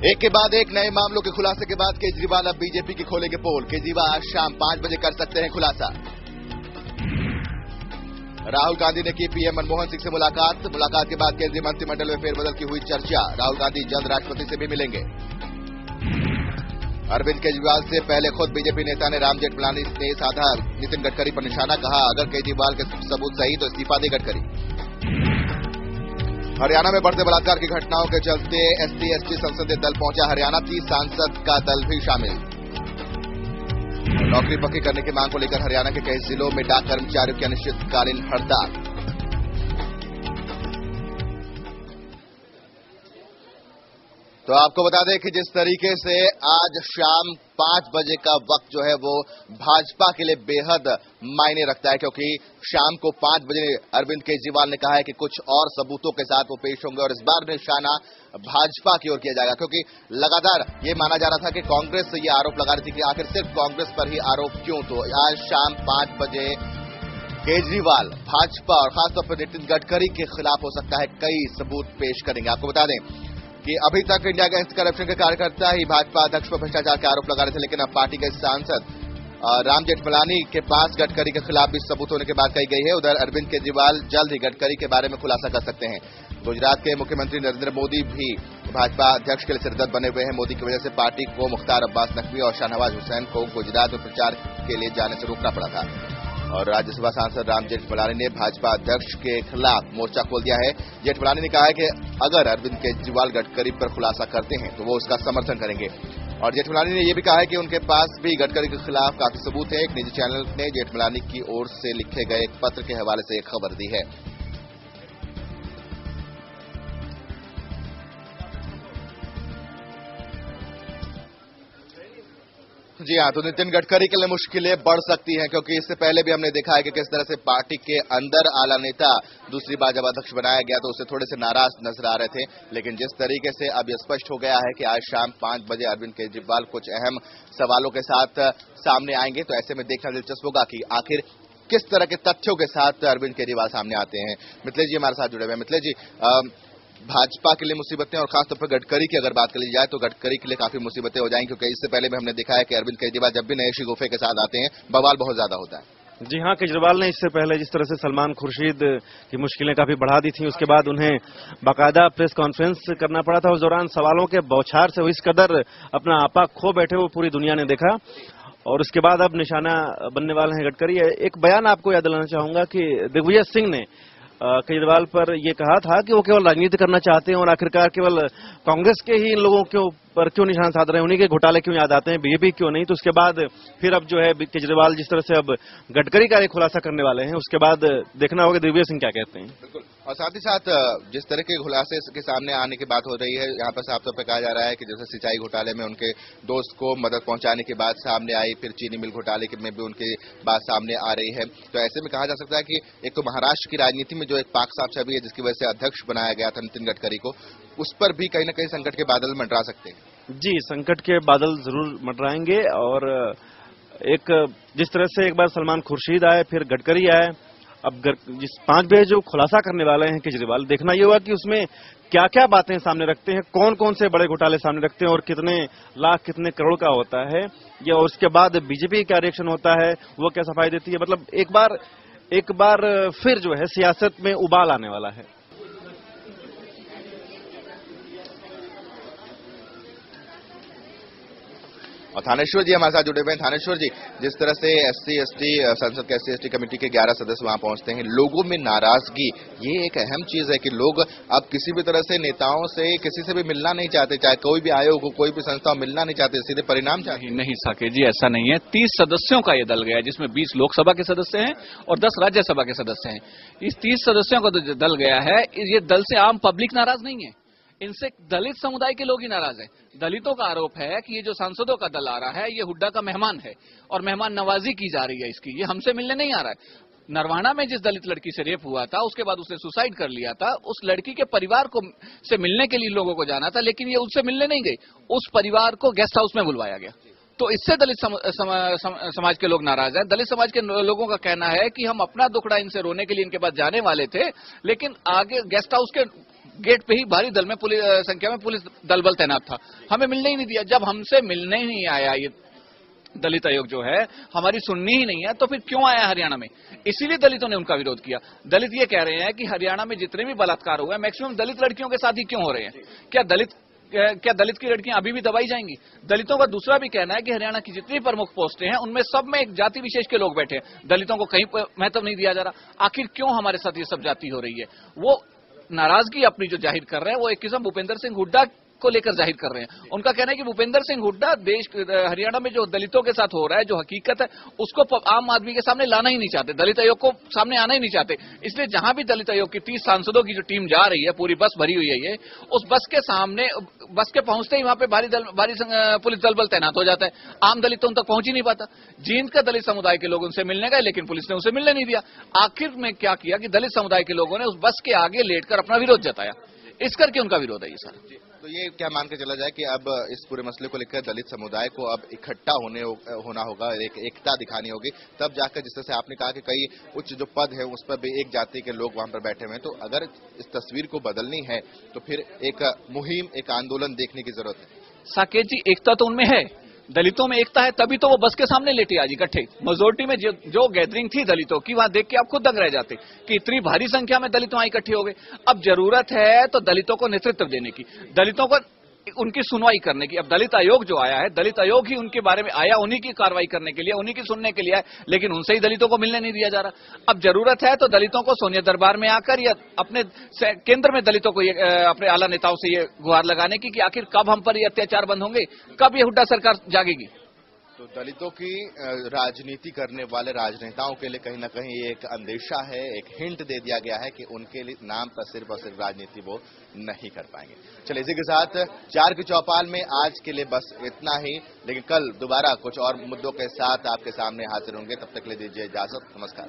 एक के बाद एक नए मामलों के खुलासे के बाद केजरीवाल अब बीजेपी की खोलेंगे पोल। केजरीवाल आज शाम 5 बजे कर सकते हैं खुलासा। राहुल गांधी ने की पीएम मनमोहन सिंह से मुलाकात के बाद केंद्रीय मंत्रिमंडल में फेरबदल की हुई चर्चा। राहुल गांधी जल्द राष्ट्रपति से भी मिलेंगे। अरविंद केजरीवाल से पहले खुद बीजेपी नेता ने राम जेठमलानी ने साधा नितिन गडकरी पर निशाना, कहा अगर केजरीवाल के सबूत सही तो इस्तीफा दे गडकरी। हरियाणा में बढ़ते बलात्कार की घटनाओं के चलते एसटी संसदीय दल पहुंचा हरियाणा। 30 सांसद का दल भी शामिल। नौकरी पक्की करने की मांग को लेकर हरियाणा के कई जिलों में डाक कर्मचारियों की अनिश्चितकालीन हड़ताल। तो आपको बता दें कि जिस तरीके से आज शाम 5 बजे का वक्त जो है वो भाजपा के लिए बेहद मायने रखता है, क्योंकि शाम को 5 बजे अरविंद केजरीवाल ने कहा है कि कुछ और सबूतों के साथ वो पेश होंगे और इस बार निशाना भाजपा की ओर किया जाएगा, क्योंकि लगातार ये माना जा रहा था कि कांग्रेस ये आरोप लगा रही थी कि आखिर सिर्फ कांग्रेस पर ही आरोप क्यों। तो आज शाम 5 बजे केजरीवाल भाजपा और खासतौर पर नितिन गडकरी के खिलाफ हो सकता है कई सबूत पेश करेंगे। आपको बता दें कि अभी तक इंडिया अगेंस्ट करप्शन के कार्यकर्ता ही भाजपा अध्यक्ष पर भ्रष्टाचार के आरोप लगा रहे थे, लेकिन अब पार्टी के सांसद राम जेठमलानी के पास गडकरी के खिलाफ भी सबूत होने की बात कही गई है। उधर अरविंद केजरीवाल जल्द ही गडकरी के बारे में खुलासा कर सकते हैं। गुजरात के मुख्यमंत्री नरेंद्र मोदी भी भाजपा अध्यक्ष के लिए सिरदर्द बने हुए हैं। मोदी की वजह से पार्टी को मुख्तार अब्बास नकवी और शाहनवाज हुसैन को गुजरात में प्रचार के लिए जाने से रोकना पड़ा था और राज्यसभा सांसद राम जेठमलानी ने भाजपा अध्यक्ष के खिलाफ मोर्चा खोल दिया है। जेठमलानी ने कहा है कि अगर अरविंद केजरीवाल गडकरी पर खुलासा करते हैं तो वो उसका समर्थन करेंगे और जेठमलानी ने यह भी कहा है कि उनके पास भी गडकरी के खिलाफ काफी सबूत है। एक निजी चैनल ने जेठमलानी की ओर से लिखे गए एक पत्र के हवाले से एक खबर दी है। जी हाँ, तो नितिन गडकरी के लिए मुश्किलें बढ़ सकती हैं, क्योंकि इससे पहले भी हमने देखा है कि किस तरह से पार्टी के अंदर आला नेता दूसरी बार जब अध्यक्ष बनाया गया तो उससे थोड़े से नाराज नजर आ रहे थे, लेकिन जिस तरीके से अब यह स्पष्ट हो गया है कि आज शाम 5 बजे अरविंद केजरीवाल कुछ अहम सवालों के साथ सामने आएंगे, तो ऐसे में देखना दिलचस्प होगा कि आखिर किस तरह के तथ्यों के साथ अरविंद केजरीवाल सामने आते हैं। मिथिलेश जी हमारे साथ जुड़े हुए हैं। मिथिलेश जी, भाजपा के लिए मुसीबतें और खासतौर पर गडकरी की अगर बात कर ली जाए तो गडकरी के लिए काफी मुसीबतें हो जाएंगी, क्योंकि इससे पहले भी हमने देखा है कि अरविंद केजरीवाल जब भी नए शिगुफे के साथ आते हैं बवाल बहुत ज्यादा होता है। जी हाँ, केजरीवाल ने इससे पहले जिस तरह से सलमान खुर्शीद की मुश्किलें काफी बढ़ा दी थी, उसके बाद उन्हें बाकायदा प्रेस कॉन्फ्रेंस करना पड़ा था। उस दौरान सवालों के बौछार से वो इस कदर अपना आपा खो बैठे वो पूरी दुनिया ने देखा और उसके बाद अब निशाना बनने वाले हैं गडकरी। एक बयान आपको याद दिलाना चाहूंगा कि दिग्विजय सिंह ने केजरीवाल पर यह कहा था कि वो केवल राजनीति करना चाहते हैं और आखिरकार केवल कांग्रेस के ही इन लोगों के पर क्यों निशाना साध रहे हैं, उन्हीं के घोटाले क्यों याद आते हैं, बीजेपी क्यों नहीं। तो उसके बाद फिर अब जो है केजरीवाल जिस तरह से अब गडकरी का एक खुलासा करने वाले हैं, उसके बाद देखना होगा दिग्विजय सिंह क्या कहते हैं। बिल्कुल, और साथ ही साथ जिस तरह के खुलासे के सामने आने की बात हो रही है, यहाँ पर साफ तौर पर कहा जा रहा है कि जैसे सिंचाई घोटाले में उनके दोस्त को मदद पहुंचाने की बात सामने आई, फिर चीनी मिल घोटाले में भी उनकी बात सामने आ रही है। तो ऐसे में कहा जा सकता है कि एक तो महाराष्ट्र की राजनीति में जो एक पाक साफ छवि है जिसकी वजह से अध्यक्ष बनाया गया था नितिन गडकरी को, उस पर भी कहीं न कहीं संकट के बादल मंडरा सकते हैं। जी, संकट के बादल जरूर मंडराएंगे और एक जिस तरह से एक बार सलमान खुर्शीद आए फिर गडकरी आए, अब जिस 5 बजे जो खुलासा करने वाले हैं केजरीवाल, देखना ये होगा कि उसमें क्या क्या बातें सामने रखते हैं, कौन कौन से बड़े घोटाले सामने रखते हैं और कितने लाख कितने करोड़ का होता है या और उसके बाद बीजेपी क्या रिएक्शन होता है, वो क्या सफाई देती है। मतलब एक बार फिर जो है सियासत में उबाल आने वाला है। और थानेश्वर जी हमारे साथ जुड़े हुए हैं। थानेश्वर जी, जिस तरह से SC/ST संसद के SC/ST कमेटी के 11 सदस्य वहां पहुंचते हैं, लोगों में नाराजगी, ये एक अहम चीज है कि लोग अब किसी भी तरह से नेताओं से किसी से भी मिलना नहीं चाहते, चाहे कोई भी आयोग हो, कोई भी संस्था हो, मिलना नहीं चाहते, सीधे परिणाम चाहिए। नहीं साकेत जी, ऐसा नहीं है। 30 सदस्यों का ये दल गया, जिसमें 20 लोकसभा के सदस्य हैं और 10 राज्यसभा के सदस्य हैं। इस 30 सदस्यों का जो दल गया है, ये दल से आम पब्लिक नाराज नहीं है, इनसे दलित समुदाय के लोग ही नाराज हैं। दलितों का आरोप है कि ये जो सांसदों का दल आ रहा है ये हुड्डा का मेहमान है और मेहमान नवाजी की जा रही है इसकी, ये हमसे मिलने नहीं आ रहा है। नरवाना में जिस दलित लड़की से रेप हुआ था उसके बाद उसने सुसाइड कर लिया था, उस लड़की के परिवार को से मिलने के लिए लोगों को जाना था, लेकिन ये उससे मिलने नहीं गई, उस परिवार को गेस्ट हाउस में बुलवाया गया। तो इससे दलित समाज के लोग नाराज हैं। दलित समाज के लोगों का कहना है कि हम अपना दुखड़ा इनसे रोने के लिए इनके पास जाने वाले थे, लेकिन आगे गेस्ट हाउस के गेट पे ही भारी दल में संख्या में पुलिस दल बल तैनात था, हमें मिलने ही नहीं दिया। जब हमसे मिलने ही नहीं आया ये दलित आयोग जो है, हमारी सुननी ही नहीं है, तो फिर क्यों आया हरियाणा में? इसीलिए दलितों ने उनका विरोध किया। दलित ये कह रहे हैं कि हरियाणा में जितने भी बलात्कार हुए मैक्सिमम दलित लड़कियों के साथ ही क्यों हो रहे हैं? क्या दलित की लड़कियां अभी भी दबाई जाएंगी? दलितों का दूसरा भी कहना है कि हरियाणा की जितनी प्रमुख पोस्टें हैं उनमें सब में एक जाति विशेष के लोग बैठे हैं, दलितों को कहीं महत्व नहीं दिया जा रहा। आखिर क्यों हमारे साथ ये सब जाति हो रही है? वो नाराजगी अपनी जो जाहिर कर रहे हैं वो एक किस्म भूपेंद्र सिंह हुड्डा को लेकर जाहिर कर रहे हैं। उनका कहना है कि भूपेंद्र सिंह हुड्डा हरियाणा में जो दलितों के साथ हो रहा है, जो हकीकत है, उसको आम आदमी के सामने लाना ही नहीं चाहते, दलित आयोग को सामने आना ही नहीं चाहते। इसलिए जहां भी दलित आयोग की 30 सांसदों की जो टीम जा रही है, पूरी बस भरी हुई है ये, उस बस के सामने, बस के पहुंचते ही वहां पे भारी पुलिस दल बल तैनात हो जाता है। आम दलित तो उन तक पहुंच ही नहीं पाता। जींद का दलित समुदाय के लोग उनसे मिलने गए, लेकिन पुलिस ने उसे मिलने नहीं दिया। आखिर में क्या किया कि दलित समुदाय के लोगों ने उस बस के आगे लेटकर अपना विरोध जताया। इस करके उनका विरोध है ये सारा। तो ये क्या मान के चला जाए कि अब इस पूरे मसले को लेकर दलित समुदाय को अब इकट्ठा होना होगा, एकता दिखानी होगी, तब जाकर, जिस तरह से आपने कहा कि कई उच्च जो पद है उस पर भी एक जाति के लोग वहां पर बैठे हुए हैं, तो अगर इस तस्वीर को बदलनी है तो फिर एक मुहिम, एक आंदोलन देखने की जरूरत है। साकेत जी, एकता तो उनमें है, दलितों में एकता है, तभी तो वो बस के सामने लेटे आज इकट्ठे। मेजोरिटी में जो गैदरिंग थी दलितों की, वहां देख के आप खुद दंग रह जाते कि इतनी भारी संख्या में दलित वहां इकट्ठे हो गए। अब जरूरत है तो दलितों को नेतृत्व देने की, दलितों को उनकी सुनवाई करने की। अब दलित आयोग जो आया है, दलित आयोग ही उनके बारे में आया, उन्हीं की कार्रवाई करने के लिए, उन्हीं की सुनने के लिए आया, लेकिन उनसे ही दलितों को मिलने नहीं दिया जा रहा। अब जरूरत है तो दलितों को सोनिया दरबार में आकर या अपने केंद्र में दलितों को अपने आला नेताओं से ये गुहार लगाने की कि आखिर कब हम पर ये अत्याचार बंद होंगे, कब ये हुड्डा सरकार जागेगी। तो दलितों की राजनीति करने वाले राजनेताओं के लिए कहीं ना कहीं एक अंदेशा है, एक हिंट दे दिया गया है कि उनके लिए नाम पर सिर्फ और सिर्फ राजनीति वो नहीं कर पाएंगे। चलिए, इसी के साथ 4 की चौपाल में आज के लिए बस इतना ही, लेकिन कल दोबारा कुछ और मुद्दों के साथ आपके सामने हाजिर होंगे। तब तक के लिए दीजिए इजाजत, नमस्कार।